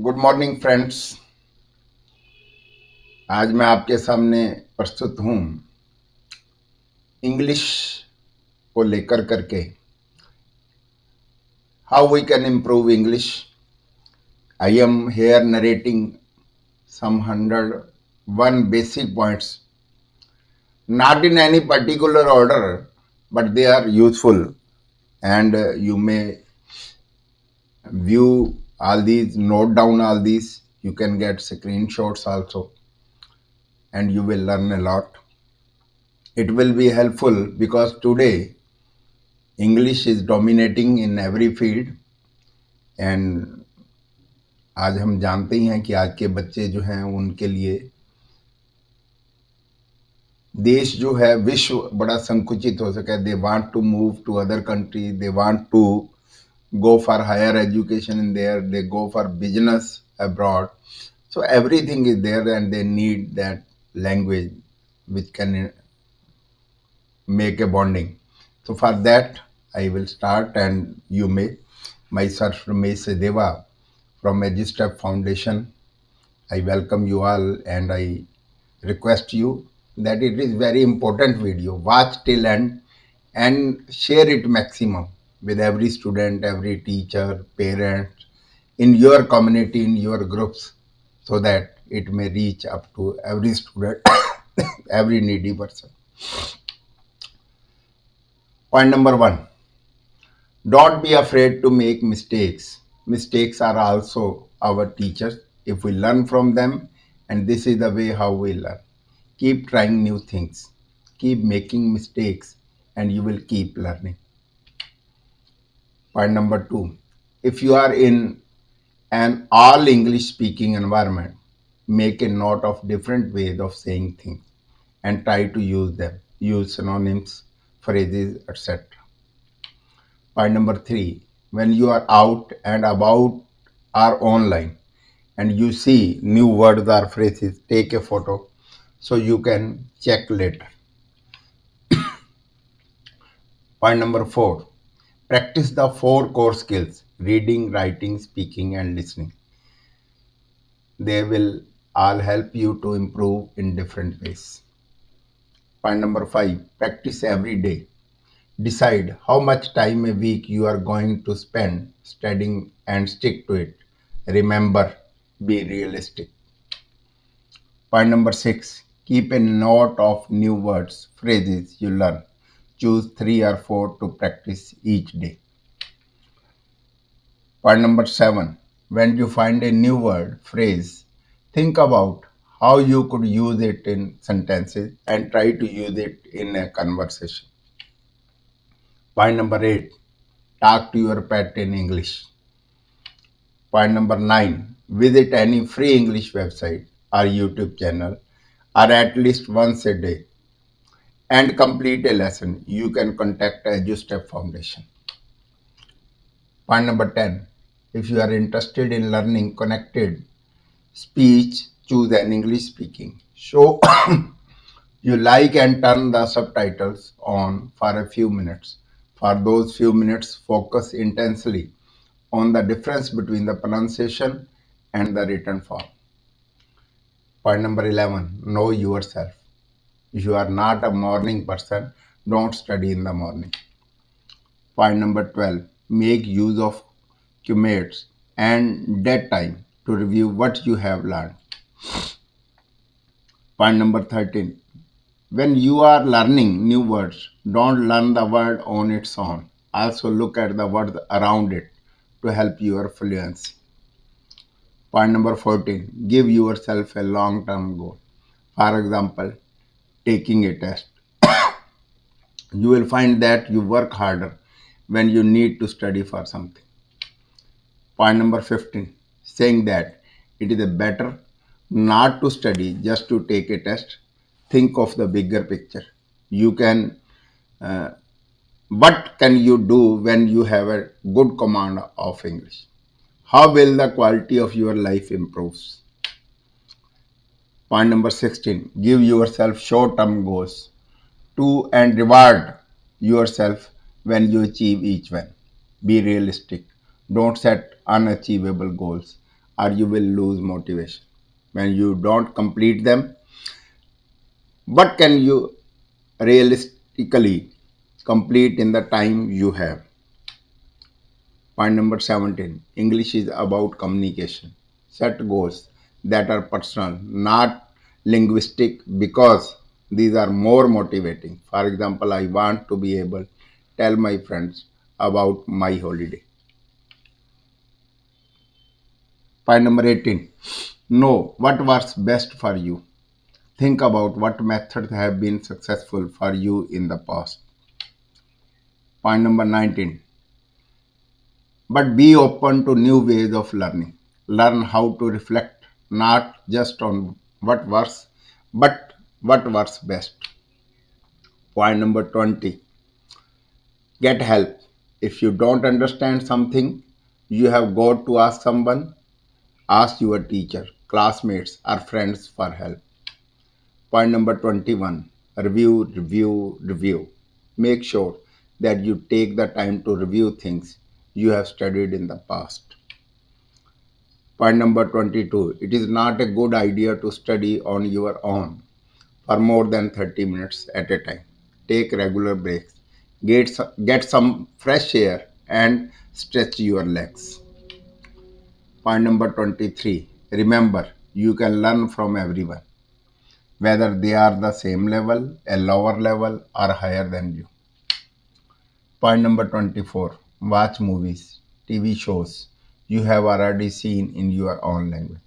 Good morning friends. आज मैं आपके सामने प्रस्तुत हूँ इंग्लिश को लेकर करके how we can improve English. I am here narrating some 101 basic points, not in any particular order, but they are useful, and you may view all these, note down all these. You can get screenshots also, and you will learn a lot. It will be helpful because today English is dominating in every field, and आज हम जानते ही हैं कि आज के बच्चे जो हैं उनके लिए देश जो है विश्व बड़ा संकुचित हो सका है। They want to move to other country, they want to go for higher education in there, they go for business abroad. So everything is there and they need that language which can make a bonding. So for that, I will start, and you may. Myself, Ramesh Deva from Magistep Foundation. I welcome you all, and I request you that it is very important video. Watch till end and share it maximum with every student, every teacher, parent, in your community, in your groups, so that it may reach up to every student, every needy person. Point number one, don't be afraid to make mistakes. Mistakes are also our teachers if we learn from them, and this is the way how we learn. Keep trying new things, keep making mistakes, and you will keep learning. Point number two, if you are in an all English speaking environment, make a note of different ways of saying things and try to use them. Use synonyms, phrases, etc. Point number three, when you are out and about or online and you see new words or phrases, take a photo so you can check later. Point number four, practice the four core skills: reading, writing, speaking, and listening. They will all help you to improve in different ways. Point number five, practice every day. Decide how much time a week you are going to spend studying and stick to it. Remember, be realistic. Point number six, keep a note of new words, phrases you learn. Choose 3 or 4 to practice each day. Point number seven, when you find a new word, phrase, think about how you could use it in sentences and try to use it in a conversation. Point number eight, talk to your pet in English. Point number nine, visit any free English website or YouTube channel or at least once a day and complete a lesson. You can contact EduStep Foundation. Point number 10, if you are interested in learning connected speech, choose an English speaking show you like and turn the subtitles on for a few minutes. For those few minutes, focus intensely on the difference between the pronunciation and the written form. Point number 11, know yourself. If you are not a morning person, don't study in the morning. Point number 12, make use of commutes and dead time to review what you have learned. Point number 13, when you are learning new words, don't learn the word on its own. Also look at the words around it to help your fluency. Point number 14, give yourself a long term goal. For example, taking a test. You will find that you work harder when you need to study for something. Point number 15, saying that it is better not to study just to take a test. Think of the bigger picture. You can, uh, what can you do when you have a good command of English? How will the quality of your life improves? Point number 16, give yourself short term goals to and reward yourself when you achieve each one. Be realistic. Don't set unachievable goals. or you will lose motivation. When you don't complete them, what can you realistically complete in the time you have? Point number 17, English is about communication. Set goals that are personal, not linguistic, because these are more motivating. For example, I want to be able to tell my friends about my holiday. Point number 18, know what works best for you. Think about what methods have been successful for you in the past. Point number 19, but be open to new ways of learning. Learn how to reflect not just on what works, but what works best. Point number 20, get help. If you don't understand something, you have got to ask someone. Ask your teacher, classmates, or friends for help. Point number 21, review, review, review. Make sure that you take the time to review things you have studied in the past. Point number 22, it is not a good idea to study on your own for more than 30 minutes at a time. Take regular breaks, get some fresh air, and stretch your legs. Point number 23, remember you can learn from everyone, whether they are the same level, a lower level, or higher than you. Point number 24, watch movies, TV shows you have already seen in your own language.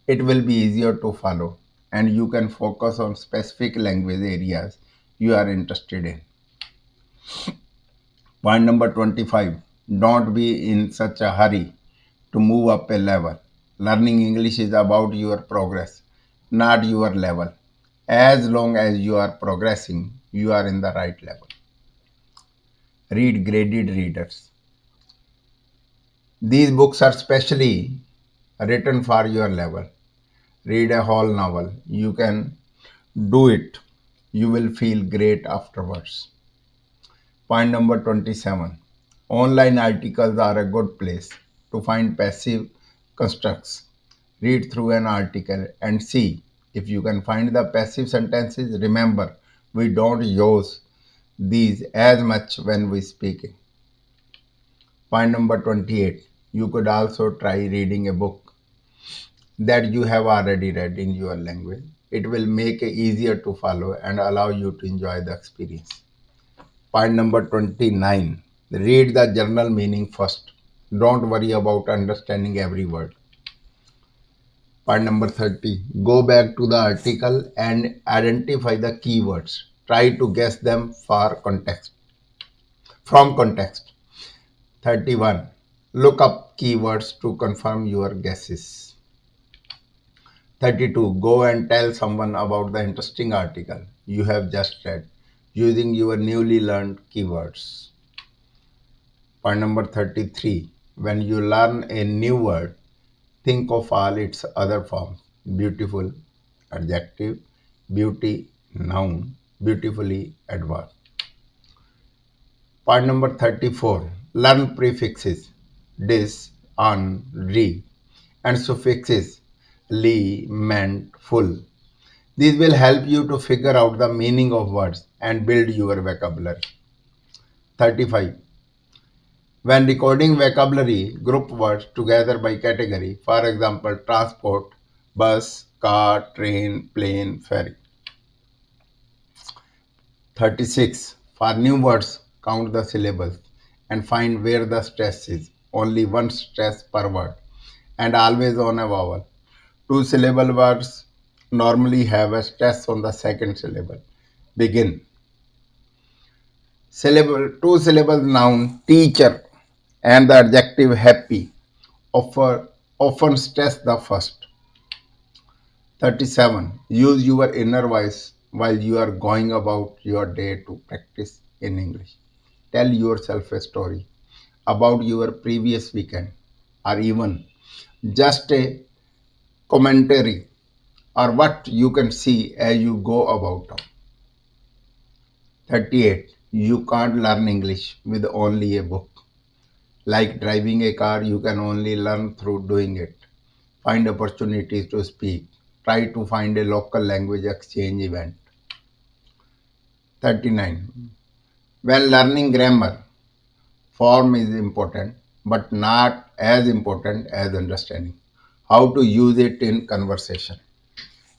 It will be easier to follow, and you can focus on specific language areas you are interested in. Point number 25, don't be in such a hurry to move up a level. Learning English is about your progress, not your level. As long as you are progressing, you are in the right level. Read graded readers. These books are specially written for your level. Read a whole novel. You can do it. You will feel great afterwards. Point number 27. Online articles are a good place to find passive constructs. Read through an article and see if you can find the passive sentences. Remember, we don't use these as much when we speaking. Point number 28. You could also try reading a book that you have already read in your language. It will make it easier to follow and allow you to enjoy the experience. Point number 29. Read the journal meaning first. Don't worry about understanding every word. Point number 30. Go back to the article and identify the keywords. Try to guess them for context. From context. 31. Look up keywords to confirm your guesses. 32. Go and tell someone about the interesting article you have just read using your newly learned keywords. Point number 33. When you learn a new word, think of all its other forms: beautiful, adjective, beauty, noun, beautifully, adverb. Point number 34. Learn prefixes dis, on, re, and suffixes li, meant, full. These will help you to figure out the meaning of words and build your vocabulary. 35. When recording vocabulary, group words together by category. For example, transport, bus, car, train, plane, ferry. 36. For new words, count the syllables and find where the stress is. Only one stress per word and always on a vowel. Two syllable words normally have a stress on the second syllable. Begin. Two syllable noun, teacher, and the adjective happy often stress the first. 37. Use your inner voice while you are going about your day to practice in English. Tell yourself a story about your previous weekend, or even just a commentary or what you can see as you go about town. 38. You can't learn English with only a book. Like driving a car, you can only learn through doing it. Find opportunities to speak. Try to find a local language exchange event. 39. When learning grammar, form is important, but not as important as understanding how to use it in conversation.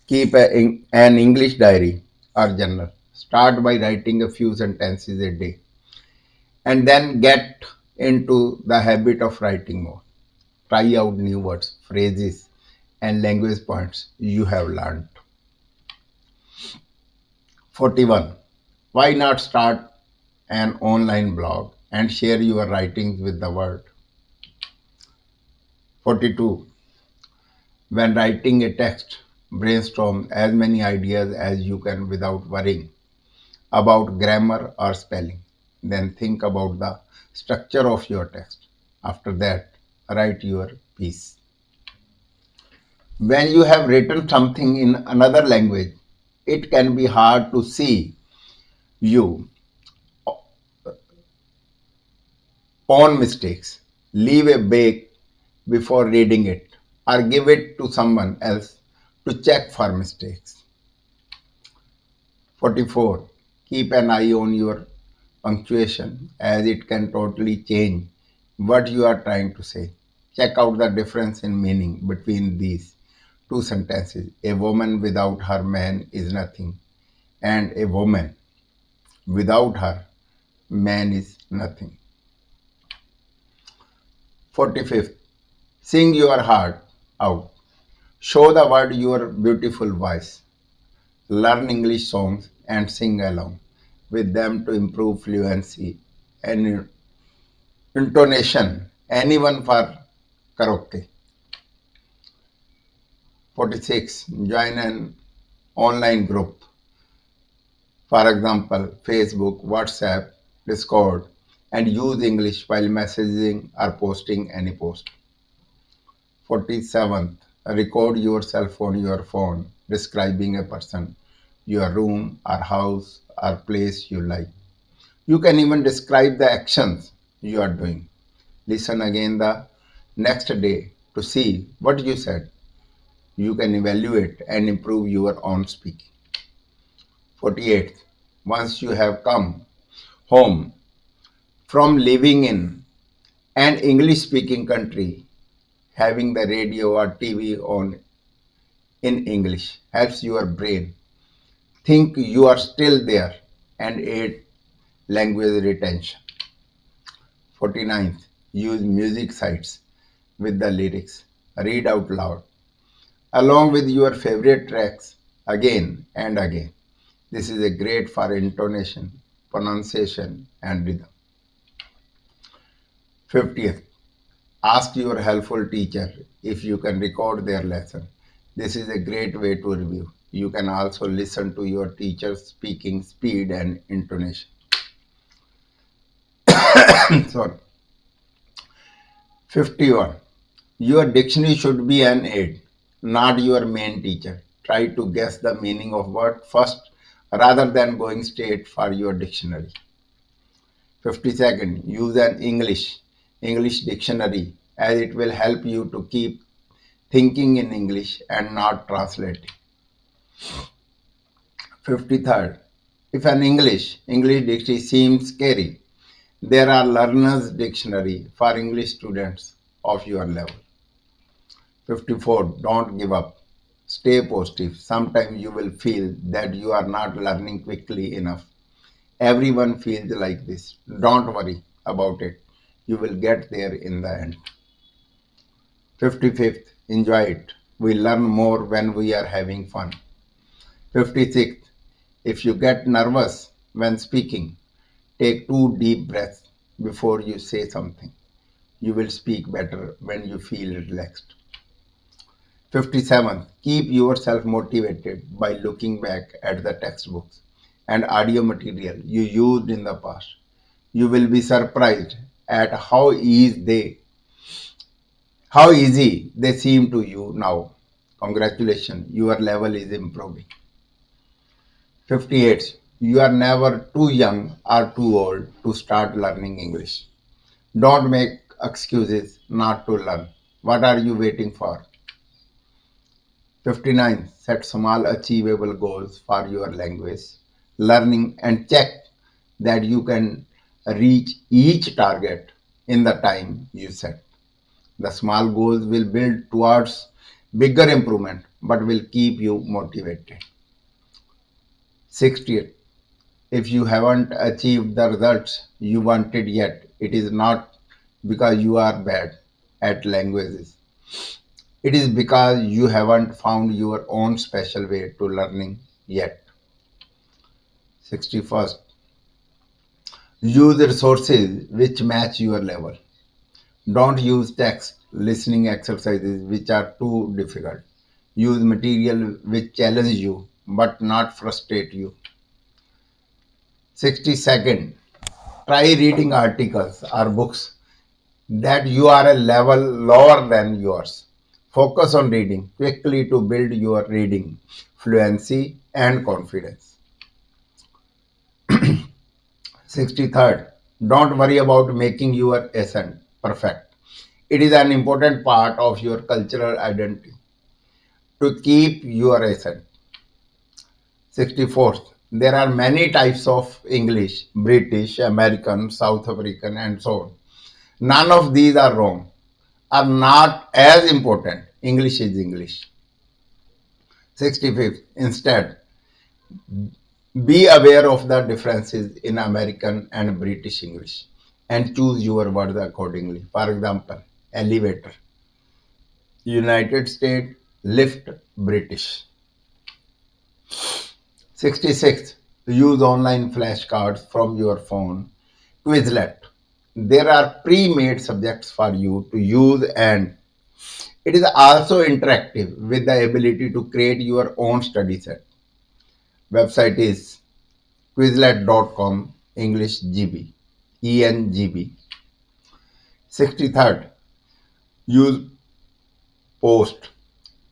Keep an English diary or journal. Start by writing a few sentences a day and then get into the habit of writing more. Try out new words, phrases, and language points you have learned. 41. Why not start an online blog and share your writings with the world? 42. When writing a text, brainstorm as many ideas as you can without worrying about grammar or spelling. Then think about the structure of your text. After that, write your piece. When you have written something in another language, it can be hard to see you own mistakes. Leave a break before reading it or give it to someone else to check for mistakes. 44. Keep an eye on your punctuation as it can totally change what you are trying to say. Check out the difference in meaning between these two sentences. A woman without her man is nothing, and a woman without her man is nothing. 45th. Sing your heart out. Show the world your beautiful voice. Learn English songs and sing along with them to improve fluency and intonation. Anyone for karaoke. 46. Join an online group. For example, Facebook, WhatsApp, Discord, and use English while messaging or posting any post. 47th. Record yourself on your phone describing a person, your room or house or place you like. You can even describe the actions you are doing. Listen again the next day to see what you said. You can evaluate and improve your own speaking. 48th. Once you have come home from living in an English speaking country, having the radio or TV on in English helps your brain think you are still there and aid language retention. 49th. Use music sites with the lyrics. Read out loud along with your favorite tracks again and again. This is a great for intonation, pronunciation, and rhythm. 50th. Ask your helpful teacher if you can record their lesson. This is a great way to review. You can also listen to your teacher's speaking speed and intonation. Sorry. 51. Your dictionary should be an aid, not your main teacher. Try to guess the meaning of word first rather than going straight for your dictionary. 52nd. Use an English dictionary as it will help you to keep thinking in English and not translating. 53rd. If an English dictionary seems scary, there are learners dictionary for English students of your level. 54. Don't give up. Stay positive. Sometimes you will feel that you are not learning quickly enough. Everyone feels like this. Don't worry about it. You will get there in the end. 55th. Enjoy it. We learn more when we are having fun. 56th. If you get nervous when speaking, take 2 deep breaths before you say something. You will speak better when you feel relaxed. 57. Keep yourself motivated by looking back at the textbooks and audio material you used in the past. You will be surprised at how easy they seem to you now. Congratulations, your level is improving. 58. You are never too young or too old to start learning English. Don't make excuses not to learn. What are you waiting for? 59. Set small achievable goals for your language learning and check that you can reach each target in the time you set. The small goals will build towards bigger improvement but will keep you motivated. 60. If you haven't achieved the results you wanted yet, it is not because you are bad at languages. It is because you haven't found your own special way to learning yet. 61st. Use resources which match your level. Don't use text listening exercises which are too difficult. Use material which challenge you but not frustrate you. 62nd. Try reading articles or books that you are a level lower than yours. Focus on reading quickly to build your reading fluency and confidence. 63rd. Don't worry about making your accent perfect. It is an important part of your cultural identity to keep your accent. 64th. There are many types of English: British, American, South African, and so on. None of these are wrong, are not as important. English is English. 65th. Instead, be aware of the differences in American and British English and choose your words accordingly. For example, elevator, United States; lift, British. 66. Use online flashcards from your phone. Quizlet. There are pre-made subjects for you to use, and it is also interactive with the ability to create your own study set. Website is quizlet.com English GB. ENGB. 63rd. Use post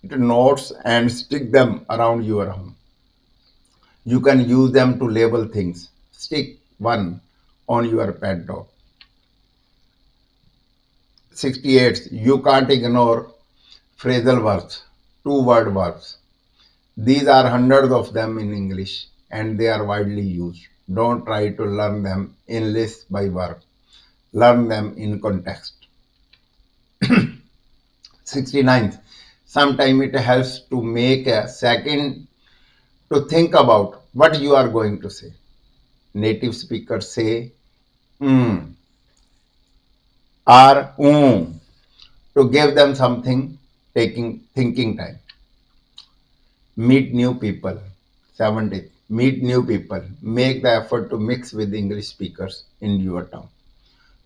notes and stick them around your home. You can use them to label things. Stick one on your pet dog. 68. You can't ignore phrasal verbs, two-word verbs. These are hundreds of them in English and they are widely used. Don't try to learn them in list by verb. Learn them in context. 69. Sometimes it helps to make a second to think about what you are going to say. Native speakers say mm or to give them something taking thinking time. Meet new people. 70. Meet new people. Make the effort to mix with English speakers in your town.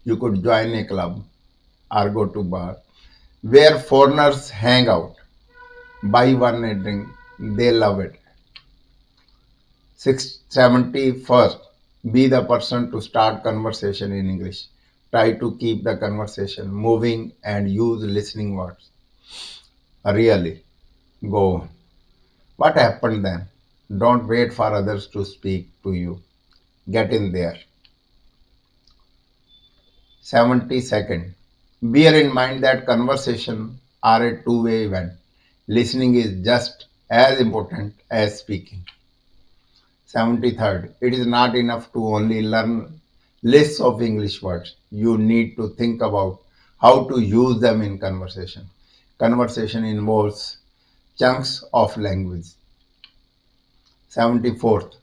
You could join a club or go to bar where foreigners hang out. Buy one a drink. They love it. 71st. Be the person to start conversation in English. Try to keep the conversation moving and use listening words. Really. Go on. What happened then? Don't wait for others to speak to you. Get in there. 72nd. Bear in mind that conversation are a two-way event. Listening is just as important as speaking. 73rd. It is not enough to only learn lists of English words. You need to think about how to use them in conversation. Conversation involves chunks of language. 74th.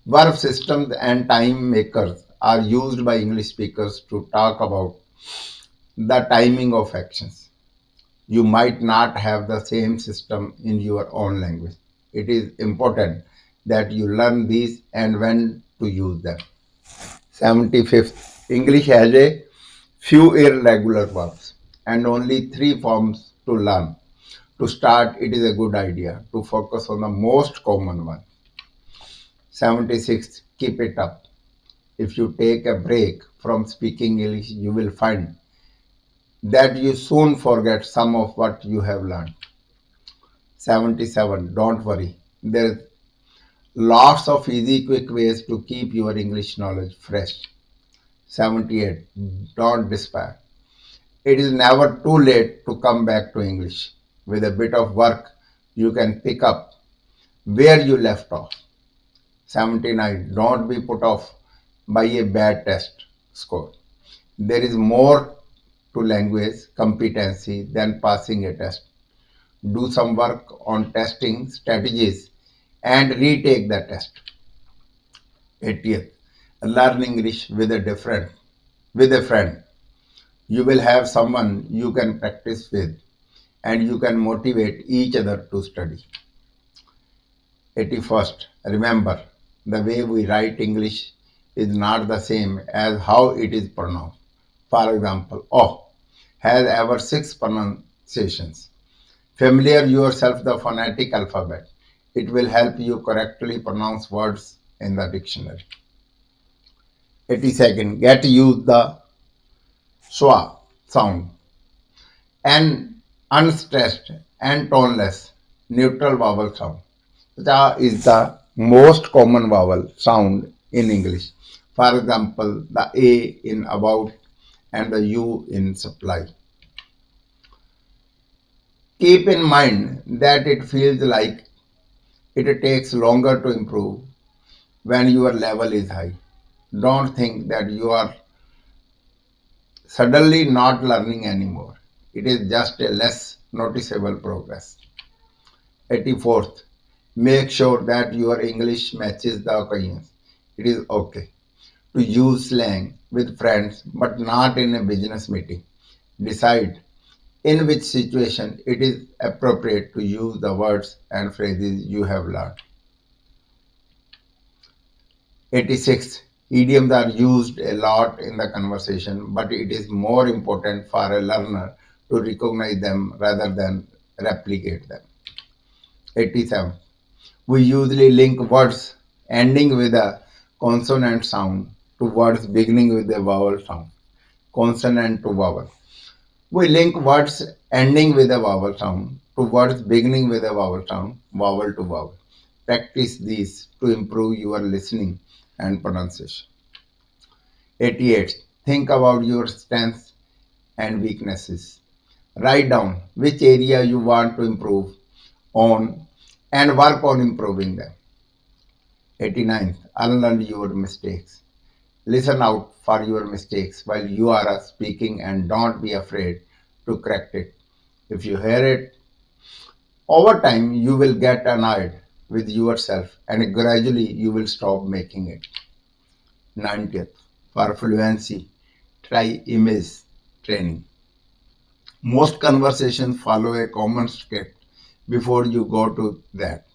Verb systems and time makers are used by English speakers to talk about the timing of actions. You might not have the same system in your own language. It is important that you learn these and when to use them. 75th. English has a few irregular verbs and only three forms to learn. To start, it is a good idea to focus on the most common one. 76. Keep it up. If you take a break from speaking English, you will find that you soon forget some of what you have learned. 77. Don't worry. There's lots of easy, quick ways to keep your English knowledge fresh. 78. Don't despair. It is never too late to come back to English. With a bit of work, You can pick up where you left off. 79. Don't be put off by a bad test score. There is more to language competency than passing a test. Do some work on testing strategies and retake the test. 80th. Learn English with a friend. You will have someone you can practice with and you can motivate each other to study. 81st. Remember, the way we write English is not the same as how it is pronounced. For example, oh has ever six pronunciations. Familiar yourself the phonetic alphabet. It will help you correctly pronounce words in the dictionary. 82nd. Get used the schwa sound. An unstressed and toneless neutral vowel sound. The is the most common vowel sound in English. For example, the A in about and the U in supply. Keep in mind that it feels like it takes longer to improve when your level is high. Don't think that you are suddenly not learning anymore. It is just a less noticeable progress. 84th. Make sure that your English matches the occasion. It is okay to use slang with friends but not in a business meeting. Decide in which situation it is appropriate to use the words and phrases you have learned. 86. Idioms are used a lot in the conversation, but it is more important for a learner to recognize them rather than replicate them. 87. We usually link words ending with a consonant sound to words beginning with a vowel sound. Consonant to vowel. We link words ending with a vowel sound to words beginning with a vowel sound, vowel to vowel. Practice these to improve your listening and pronunciation. 88. Think about your strengths and weaknesses. Write down which area you want to improve on and work on improving them. 89. Unlearn your mistakes. Listen out for your mistakes while you are speaking and don't be afraid to correct it. If you hear it, over time you will get annoyed with yourself and gradually you will stop making it. 90th. For fluency, try image training. Most conversations follow a common script before you go to that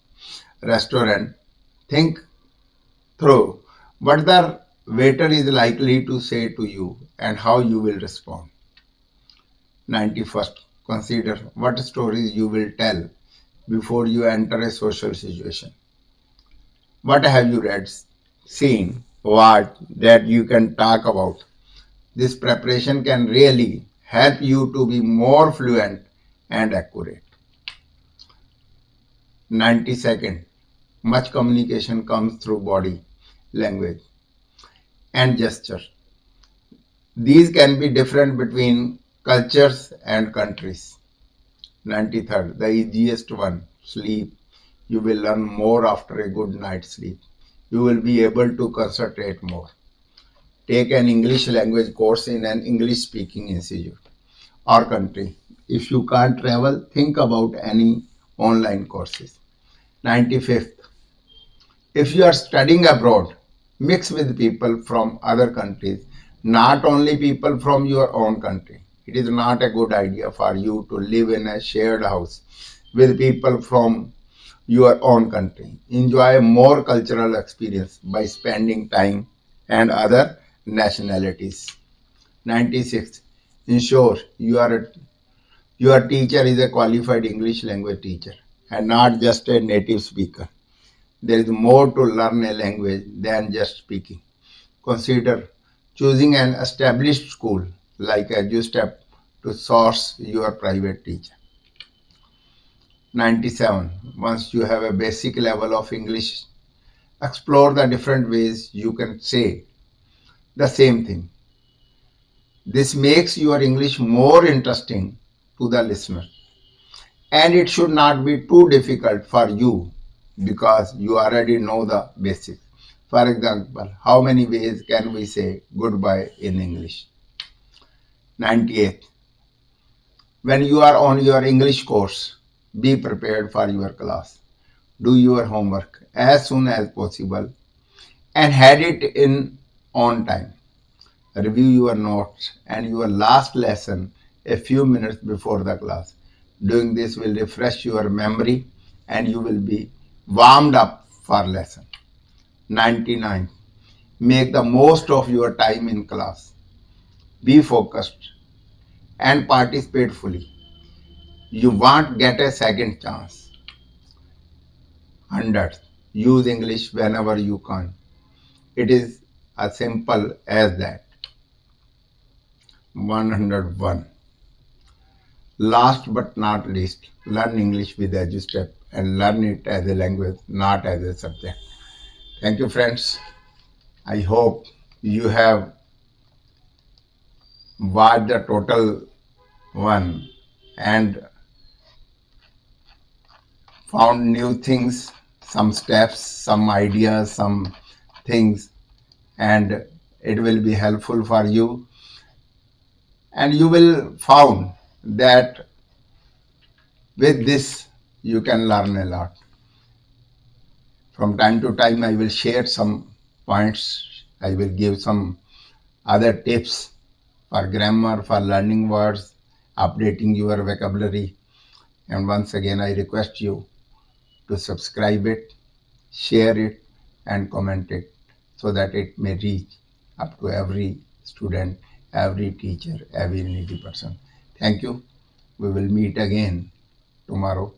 restaurant. Think through what the waiter is likely to say to you and how you will respond. 91st. Consider what stories you will tell before you enter a social situation. What have you read, seen, what that you can talk about? This preparation can really help you to be more fluent and accurate. 92nd. Much communication comes through body language and gesture. These can be different between cultures and countries. 93rd. The easiest one, sleep. You will learn more after a good night's sleep. You will be able to concentrate more. Take an English language course in an English speaking institute or country. If you can't travel, think about any online courses. 95th. If you are studying abroad, mix with people from other countries, not only people from your own country. It is not a good idea for you to live in a shared house with people from your own country. Enjoy more cultural experience by spending time and other nationalities. 96. Ensure your teacher is a qualified English language teacher and not just a native speaker. There is more to learn a language than just speaking. Consider choosing an established school like EduStep to source your private teacher. 97. Once you have a basic level of English, explore the different ways you can say the same thing. This makes your English more interesting to the listener. And it should not be too difficult for you because you already know the basics. For example, how many ways can we say goodbye in English? 98. When you are on your English course, be prepared for your class. Do your homework as soon as possible and had it in on time. Review your notes and your last lesson a few minutes before the class. Doing this will refresh your memory and you will be warmed up for lesson. 99. Make the most of your time in class. Be focused and participate fully. You won't get a second chance. 100. Use English whenever you can. It is as simple as that. 101. Last but not least, learn English with EduStep and learn it as a language, not as a subject. Thank you, friends. I hope you have watched the total one and found new things, some steps, some ideas, some things, and it will be helpful for you. And you will found that with this you can learn a lot. From time to time, I will share some points. I will give some other tips for grammar, for learning words, updating your vocabulary. And once again, I request you to subscribe it, share it, and comment it so that it may reach up to every student, every teacher, every needy person. Thank you. We will meet again tomorrow.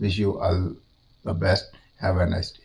Wish you all the best. Have a nice day.